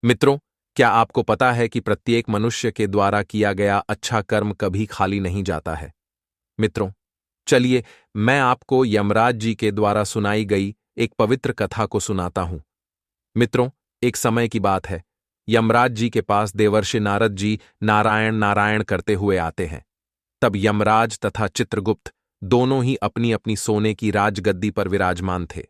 मित्रों, क्या आपको पता है कि प्रत्येक मनुष्य के द्वारा किया गया अच्छा कर्म कभी खाली नहीं जाता है? मित्रों, चलिए मैं आपको यमराज जी के द्वारा सुनाई गई एक पवित्र कथा को सुनाता हूं। मित्रों, एक समय की बात है। यमराज जी के पास देवर्षि नारद जी नारायण नारायण करते हुए आते हैं। तब यमराज तथा चित्रगुप्त दोनों ही अपनी अपनी सोने की राजगद्दी पर विराजमान थे।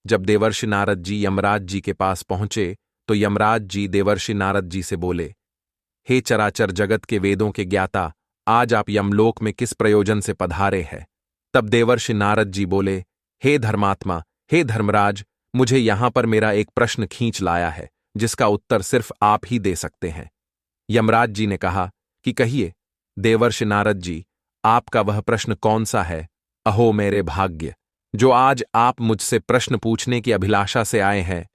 जब देवर्षि नारद जी यमराज जी के पास पहुंचे तो यमराज जी देवर्षि नारद जी से बोले, हे चराचर जगत के वेदों के ज्ञाता, आज आप यमलोक में किस प्रयोजन से पधारे हैं? तब देवर्षि नारद जी बोले, हे धर्मात्मा, हे धर्मराज, मुझे यहां पर मेरा एक प्रश्न खींच लाया है जिसका उत्तर सिर्फ आप ही दे सकते हैं। यमराज जी ने कहा कि कहिए देवर्षि नारद जी, आपका वह प्रश्न कौन सा है? अहो मेरे भाग्य, जो आज आप मुझसे प्रश्न पूछने की अभिलाषा से आए हैं।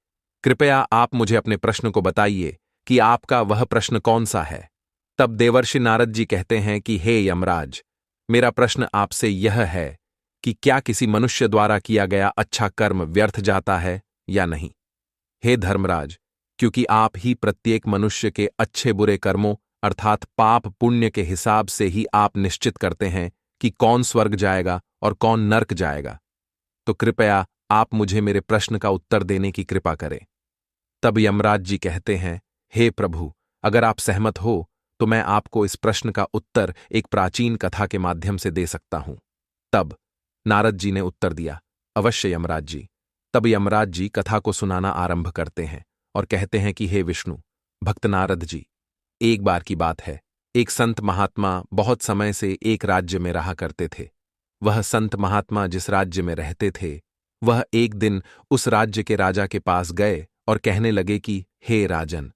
कृपया आप मुझे अपने प्रश्न को बताइए कि आपका वह प्रश्न कौन सा है। तब देवर्षि नारद जी कहते हैं कि हे यमराज, मेरा प्रश्न आपसे यह है कि क्या किसी मनुष्य द्वारा किया गया अच्छा कर्म व्यर्थ जाता है या नहीं? हे धर्मराज, क्योंकि आप ही प्रत्येक मनुष्य के अच्छे बुरे कर्मों अर्थात पाप पुण्य के हिसाब से ही आप निश्चित करते हैं कि कौन स्वर्ग जाएगा और कौन नर्क जाएगा, तो कृपया आप मुझे मेरे प्रश्न का उत्तर देने की कृपा करें। तब यमराज जी कहते हैं, हे प्रभु, अगर आप सहमत हो तो मैं आपको इस प्रश्न का उत्तर एक प्राचीन कथा के माध्यम से दे सकता हूं। तब नारद जी ने उत्तर दिया, अवश्य यमराज जी। तब यमराज जी कथा को सुनाना आरंभ करते हैं और कहते हैं कि हे विष्णु, भक्त नारद जी, एक बार की बात है, एक संत महात्मा बहुत समय से एक राज्य में रहा करते थे। वह संत महात्मा जिस राज्य में रहते थे, वह एक दिन उस राज्य के राजा के पास गए और कहने लगे कि हे राजन,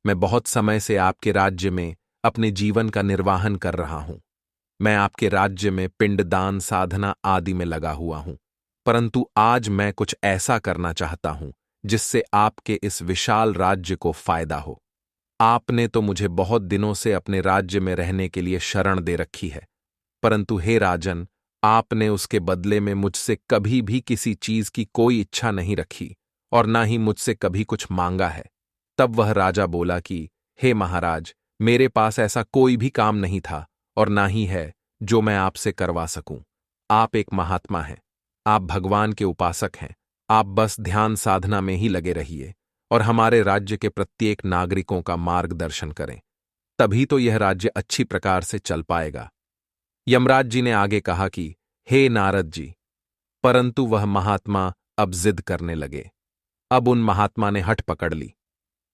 मैं बहुत समय से आपके राज्य में अपने जीवन का निर्वाहन कर रहा हूं। मैं आपके राज्य में पिंडदान साधना आदि में लगा हुआ हूं, परंतु आज मैं कुछ ऐसा करना चाहता हूं जिससे आपके इस विशाल राज्य को फायदा हो। आपने तो मुझे बहुत दिनों से अपने राज्य में रहने के लिए शरण दे रखी है, परंतु हे राजन, आपने उसके बदले में मुझसे कभी भी किसी चीज की कोई इच्छा नहीं रखी और ना ही मुझसे कभी कुछ मांगा है। तब वह राजा बोला कि हे महाराज, मेरे पास ऐसा कोई भी काम नहीं था और ना ही है जो मैं आपसे करवा सकूं। आप एक महात्मा हैं, आप भगवान के उपासक हैं, आप बस ध्यान साधना में ही लगे रहिए और हमारे राज्य के प्रत्येक नागरिकों का मार्गदर्शन करें, तभी तो यह राज्य अच्छी प्रकार से चल पाएगा। यमराज जी ने आगे कहा कि हे नारद जी, परंतु वह महात्मा अब जिद करने लगे। अब उन महात्मा ने हठ पकड़ ली।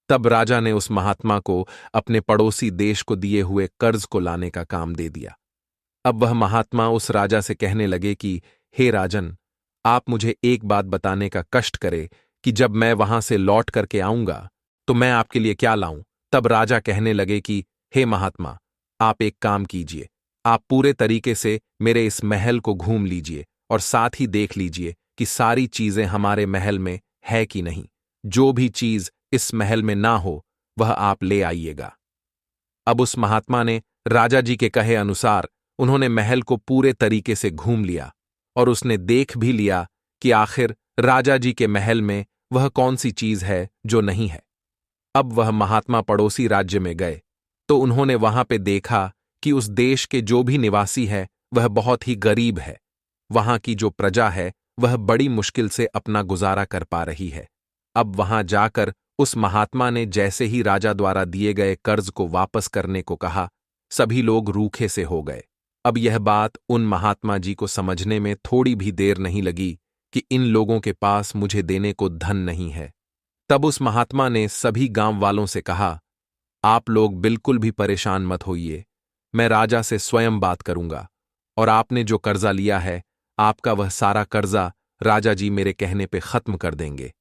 तब राजा ने उस महात्मा को अपने पड़ोसी देश को दिए हुए कर्ज को लाने का काम दे दिया। अब वह महात्मा उस राजा से कहने लगे कि हे राजन, आप मुझे एक बात बताने का कष्ट करे कि जब मैं वहां से लौट करके आऊंगा तो मैं आपके लिए क्या लाऊं। तब राजा कहने लगे कि हे महात्मा, आप एक काम कीजिए, आप पूरे तरीके से मेरे इस महल को घूम लीजिए और साथ ही देख लीजिए कि सारी चीजें हमारे महल में है कि नहीं। जो भी चीज इस महल में ना हो वह आप ले आइएगा। अब उस महात्मा ने राजा जी के कहे अनुसार उन्होंने महल को पूरे तरीके से घूम लिया और उसने देख भी लिया कि आखिर राजा जी के महल में वह कौन सी चीज है जो नहीं है। अब वह महात्मा पड़ोसी राज्य में गए तो उन्होंने वहां पे देखा कि उस देश के जो भी निवासी है वह बहुत ही गरीब है। वहां की जो प्रजा है वह बड़ी मुश्किल से अपना गुजारा कर पा रही है। अब वहां जाकर उस महात्मा ने जैसे ही राजा द्वारा दिए गए कर्ज को वापस करने को कहा, सभी लोग रूखे से हो गए। अब यह बात उन महात्मा जी को समझने में थोड़ी भी देर नहीं लगी कि इन लोगों के पास मुझे देने को धन नहीं है। तब उस महात्मा ने सभी गांव वालों से कहा, आप लोग बिल्कुल भी परेशान मत होइए, मैं राजा से स्वयं बात करूंगा और आपने जो कर्जा लिया है, आपका वह सारा कर्जा राजा जी मेरे कहने पे खत्म कर देंगे।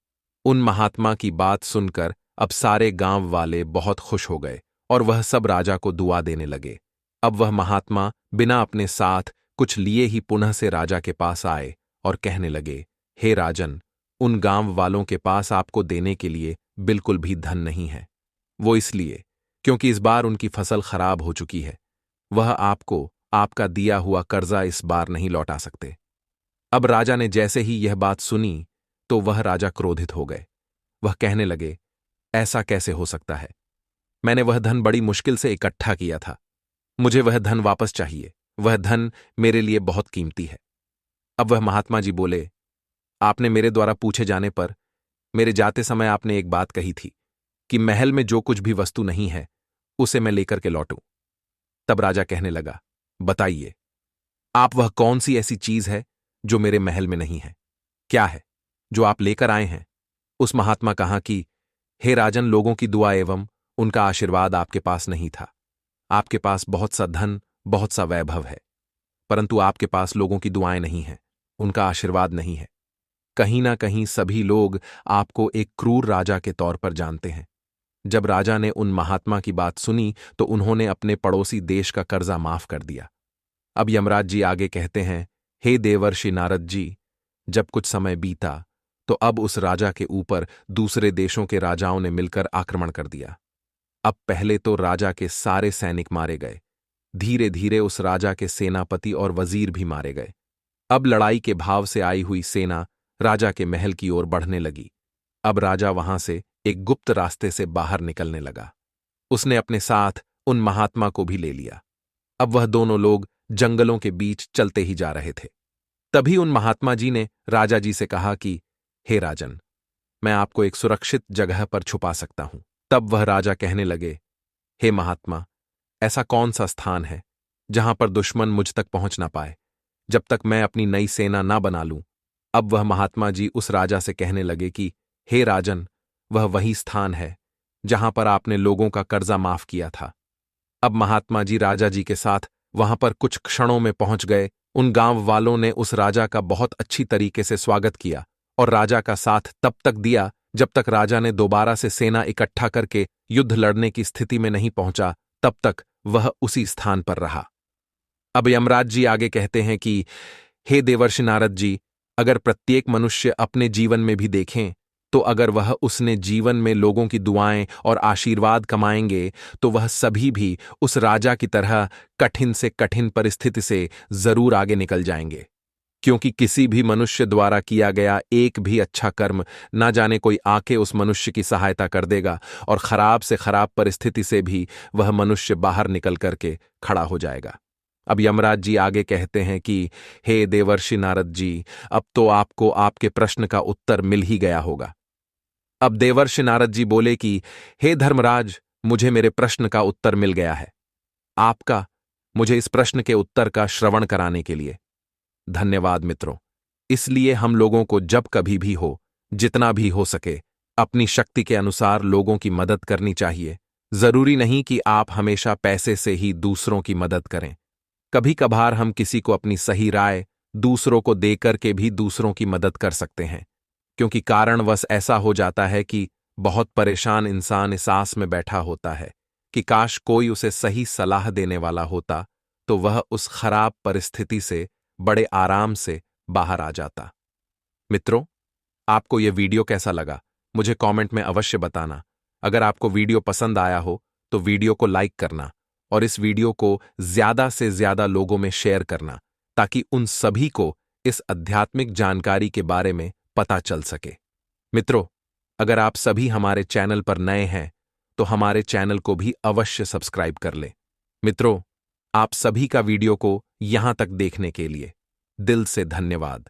उन महात्मा की बात सुनकर अब सारे गांव वाले बहुत खुश हो गए और वह सब राजा को दुआ देने लगे। अब वह महात्मा बिना अपने साथ कुछ लिए ही पुनः से राजा के पास आए और कहने लगे, हे राजन, उन गांव वालों के पास आपको देने के लिए बिल्कुल भी धन नहीं है। वो इसलिए क्योंकि इस बार उनकी फसल खराब हो चुकी है। वह आपको आपका दिया हुआ कर्जा इस बार नहीं लौटा सकते। अब राजा ने जैसे ही यह बात सुनी तो वह राजा क्रोधित हो गए। वह कहने लगे, ऐसा कैसे हो सकता है? मैंने वह धन बड़ी मुश्किल से इकट्ठा किया था। मुझे वह धन वापस चाहिए। वह धन मेरे लिए बहुत कीमती है। अब वह महात्मा जी बोले, आपने मेरे द्वारा पूछे जाने पर मेरे जाते समय आपने एक बात कही थी कि महल में जो कुछ भी वस्तु नहीं है उसे मैं लेकर के लौटूं। तब राजा कहने लगा, बताइए, आप वह कौन सी ऐसी चीज है जो मेरे महल में नहीं है? क्या है जो आप लेकर आए हैं? उस महात्मा कहा कि हे राजन, लोगों की दुआ एवं उनका आशीर्वाद आपके पास नहीं था। आपके पास बहुत सा धन, बहुत सा वैभव है, परंतु आपके पास लोगों की दुआएं नहीं हैं, उनका आशीर्वाद नहीं है। कहीं ना कहीं सभी लोग आपको एक क्रूर राजा के तौर पर जानते हैं। जब राजा ने उन महात्मा की बात सुनी तो उन्होंने अपने पड़ोसी देश का कर्जा माफ कर दिया। अब यमराज जी आगे कहते हैं, हे देवर्षि नारद जी, जब कुछ समय बीता तो अब उस राजा के ऊपर दूसरे देशों के राजाओं ने मिलकर आक्रमण कर दिया। अब पहले तो राजा के सारे सैनिक मारे गए, धीरे धीरे उस राजा के सेनापति और वजीर भी मारे गए। अब लड़ाई के भाव से आई हुई सेना राजा के महल की ओर बढ़ने लगी। अब राजा वहां से एक गुप्त रास्ते से बाहर निकलने लगा। उसने अपने साथ उन महात्मा को भी ले लिया। अब वह दोनों लोग जंगलों के बीच चलते ही जा रहे थे। तभी उन महात्मा जी ने राजा जी से कहा कि हे राजन, मैं आपको एक सुरक्षित जगह पर छुपा सकता हूं। तब वह राजा कहने लगे, हे महात्मा, ऐसा कौन सा स्थान है जहां पर दुश्मन मुझ तक पहुंच ना पाए, जब तक मैं अपनी नई सेना ना बना लूं? अब वह महात्मा जी उस राजा से कहने लगे कि हे राजन, वह वही स्थान है जहां पर आपने लोगों का कर्जा माफ किया था। अब महात्मा जी राजा जी के साथ वहां पर कुछ क्षणों में पहुंच गए। उन गांव वालों ने उस राजा का बहुत अच्छी तरीके से स्वागत किया और राजा का साथ तब तक दिया जब तक राजा ने दोबारा से सेना इकट्ठा करके युद्ध लड़ने की स्थिति में नहीं पहुंचा, तब तक वह उसी स्थान पर रहा। अब यमराज जी आगे कहते हैं कि हे देवर्षि नारद जी, अगर प्रत्येक मनुष्य अपने जीवन में भी देखें तो अगर वह उसने जीवन में लोगों की दुआएं और आशीर्वाद कमाएंगे तो वह सभी भी उस राजा की तरह कठिन से कठिन परिस्थिति से जरूर आगे निकल जाएंगे। क्योंकि किसी भी मनुष्य द्वारा किया गया एक भी अच्छा कर्म ना जाने कोई आके उस मनुष्य की सहायता कर देगा और खराब से खराब परिस्थिति से भी वह मनुष्य बाहर निकल करके खड़ा हो जाएगा। अब यमराज जी आगे कहते हैं कि हे देवर्षि नारद जी, अब तो आपको आपके प्रश्न का उत्तर मिल ही गया होगा। अब देवर्षि नारद जी बोले कि हे धर्मराज, मुझे मेरे प्रश्न का उत्तर मिल गया है। आपका मुझे इस प्रश्न के उत्तर का श्रवण कराने के लिए धन्यवाद मित्रों। इसलिए हम लोगों को जब कभी भी हो, जितना भी हो सके, अपनी शक्ति के अनुसार लोगों की मदद करनी चाहिए। जरूरी नहीं कि आप हमेशा पैसे से ही दूसरों की मदद करें। कभी कभार हम किसी को अपनी सही राय दूसरों को देकर के भी दूसरों की मदद कर सकते हैं, क्योंकि कारणवश ऐसा हो जाता है कि बहुत परेशान इंसान इस आस में बैठा होता है कि काश कोई उसे सही सलाह देने वाला होता तो वह उस खराब परिस्थिति से बड़े आराम से बाहर आ जाता। मित्रों, आपको यह वीडियो कैसा लगा मुझे कमेंट में अवश्य बताना। अगर आपको वीडियो पसंद आया हो तो वीडियो को लाइक करना और इस वीडियो को ज्यादा से ज्यादा लोगों में शेयर करना, ताकि उन सभी को इस आध्यात्मिक जानकारी के बारे में पता चल सके। मित्रों, अगर आप सभी हमारे चैनल पर नए हैं तो हमारे चैनल को भी अवश्य सब्सक्राइब कर लें। मित्रों, आप सभी का वीडियो को यहां तक देखने के लिए दिल से धन्यवाद।